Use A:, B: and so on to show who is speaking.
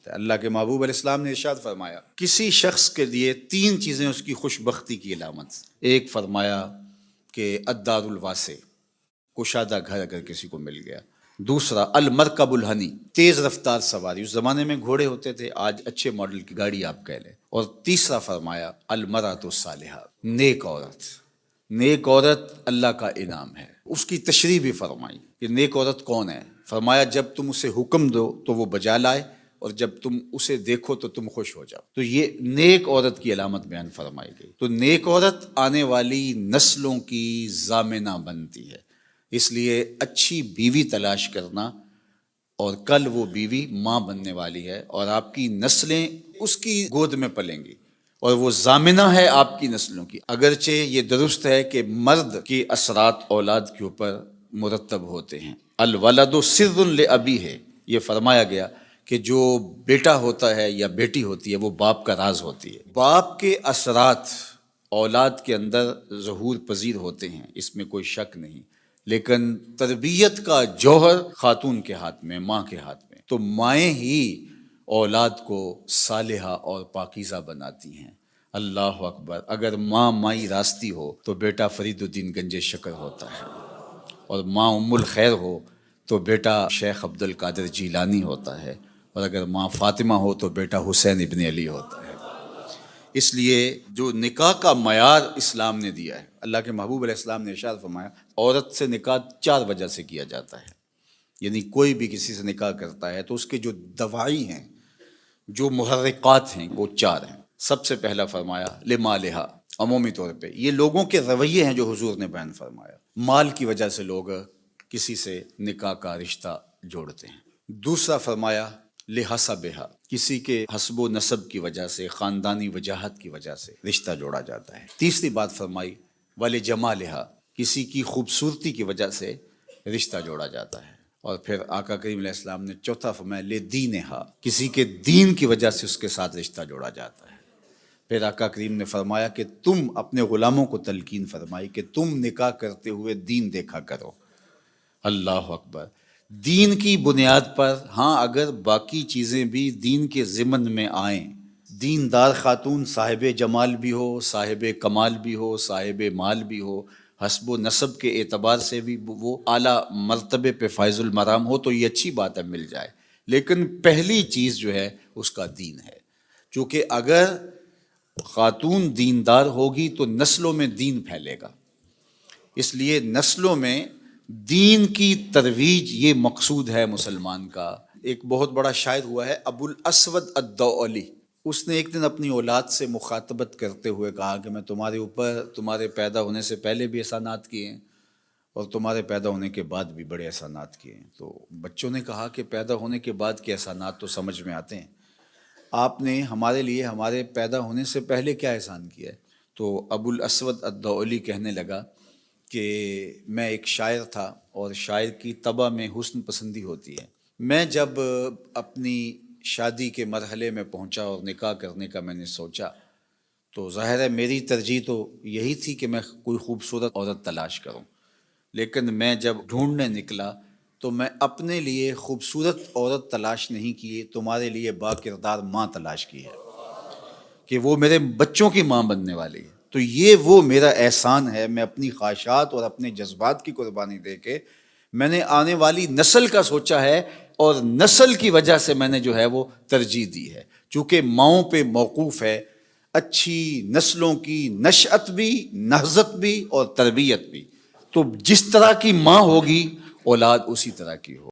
A: اللہ کے محبوب علیہ السلام نے ارشاد فرمایا کسی شخص کے لیے 3 چیزیں اس کی خوش بختی کی علامت۔ ایک فرمایا کہ الدار الواسع، کشادہ گھر اگر کسی کو مل گیا۔ دوسرا المرکب الحنی، تیز رفتار سواری، اس زمانے میں گھوڑے ہوتے تھے، آج اچھے ماڈل کی گاڑی آپ کہہ لیں۔ اور تیسرا فرمایا المرأۃ الصالحہ، نیک عورت۔ نیک عورت اللہ کا انعام ہے۔ اس کی تشریح بھی فرمائی کہ نیک عورت کون ہے۔ فرمایا جب تم اسے حکم دو تو وہ بجا لائے، اور جب تم اسے دیکھو تو تم خوش ہو جاؤ۔ تو یہ نیک عورت کی علامت بیان فرمائی گئی۔ تو نیک عورت آنے والی نسلوں کی ضامنہ بنتی ہے، اس لیے اچھی بیوی تلاش کرنا، اور کل وہ بیوی ماں بننے والی ہے اور آپ کی نسلیں اس کی گود میں پلیں گی، اور وہ ضامنہ ہے آپ کی نسلوں کی۔ اگرچہ یہ درست ہے کہ مرد کی اثرات اولاد کے اوپر مرتب ہوتے ہیں۔ الولد سر لابیہ، یہ فرمایا گیا کہ جو بیٹا ہوتا ہے یا بیٹی ہوتی ہے وہ باپ کا راز ہوتی ہے۔ باپ کے اثرات اولاد کے اندر ظہور پذیر ہوتے ہیں، اس میں کوئی شک نہیں، لیکن تربیت کا جوہر خاتون کے ہاتھ میں، ماں کے ہاتھ میں۔ تو مائیں ہی اولاد کو صالحہ اور پاکیزہ بناتی ہیں۔ اللہ اکبر! اگر ماں مائی راستی ہو تو بیٹا فرید الدین گنج شکر ہوتا ہے، اور ماں ام الخیر ہو تو بیٹا شیخ عبد القادر جیلانی ہوتا ہے، اور اگر ماں فاطمہ ہو تو بیٹا حسین ابن علی ہوتا ہے۔ اس لیے جو نکاح کا معیار اسلام نے دیا ہے، اللہ کے محبوب علیہ السلام نے ارشاد فرمایا عورت سے نکاح 4 وجہ سے کیا جاتا ہے۔ یعنی کوئی بھی کسی سے نکاح کرتا ہے تو اس کے جو دواعی ہیں، جو محرکات ہیں، وہ 4 ہیں۔ سب سے پہلا فرمایا لمالہا، عمومی طور پہ یہ لوگوں کے رویے ہیں جو حضور نے بیان فرمایا۔ مال کی وجہ سے لوگ کسی سے نکاح کا رشتہ جوڑتے ہیں۔ دوسرا فرمایا لحسبہا، کسی کے حسب و نسب کی وجہ سے، خاندانی وجاہت کی وجہ سے رشتہ جوڑا جاتا ہے۔ تیسری بات فرمائی ولجمالہا، کسی کی خوبصورتی کی وجہ سے رشتہ جوڑا جاتا ہے۔ اور پھر آقا کریم علیہ السلام نے چوتھا فرمایا لدینہا، کسی کے دین کی وجہ سے اس کے ساتھ رشتہ جوڑا جاتا ہے۔ پھر آقا کریم نے فرمایا کہ تم اپنے غلاموں کو تلقین فرمائی کہ تم نکاح کرتے ہوئے دین دیکھا کرو۔ اللہ اکبر! دین کی بنیاد پر، ہاں اگر باقی چیزیں بھی دین کے ضمن میں آئیں، دیندار خاتون صاحب جمال بھی ہو، صاحب کمال بھی ہو، صاحب مال بھی ہو، حسب و نسب کے اعتبار سے بھی وہ اعلیٰ مرتبے پہ فائز المرام ہو، تو یہ اچھی بات ہے، مل جائے۔ لیکن پہلی چیز جو ہے اس کا دین ہے، چونکہ اگر خاتون دیندار ہوگی تو نسلوں میں دین پھیلے گا۔ اس لیے نسلوں میں دین کی ترویج یہ مقصود ہے مسلمان کا۔ ایک بہت بڑا شاعر ہوا ہے ابو الاسود الدؤلی، اس نے ایک دن اپنی اولاد سے مخاطبت کرتے ہوئے کہا کہ میں تمہارے اوپر تمہارے پیدا ہونے سے پہلے بھی احسانات کیے ہیں، اور تمہارے پیدا ہونے کے بعد بھی بڑے احسانات کیے ہیں۔ تو بچوں نے کہا کہ پیدا ہونے کے بعد کے احسانات تو سمجھ میں آتے ہیں، آپ نے ہمارے لیے ہمارے پیدا ہونے سے پہلے کیا احسان کیا ہے؟ تو ابو الاسود الدؤلی کہنے لگا کہ میں ایک شاعر تھا، اور شاعر کی طبع میں حسن پسندی ہوتی ہے۔ میں جب اپنی شادی کے مرحلے میں پہنچا اور نکاح کرنے کا میں نے سوچا، تو ظاہر ہے میری ترجیح تو یہی تھی کہ میں کوئی خوبصورت عورت تلاش کروں، لیکن میں جب ڈھونڈنے نکلا تو میں اپنے لیے خوبصورت عورت تلاش نہیں کی، تمہارے لیے با کردار ماں تلاش کی ہے کہ وہ میرے بچوں کی ماں بننے والی ہے۔ تو یہ وہ میرا احسان ہے، میں اپنی خواہشات اور اپنے جذبات کی قربانی دے کے میں نے آنے والی نسل کا سوچا ہے، اور نسل کی وجہ سے میں نے جو ہے وہ ترجیح دی ہے، چونکہ ماؤں پہ موقوف ہے اچھی نسلوں کی نشأت بھی، نہضت بھی اور تربیت بھی۔ تو جس طرح کی ماں ہوگی اولاد اسی طرح کی ہو۔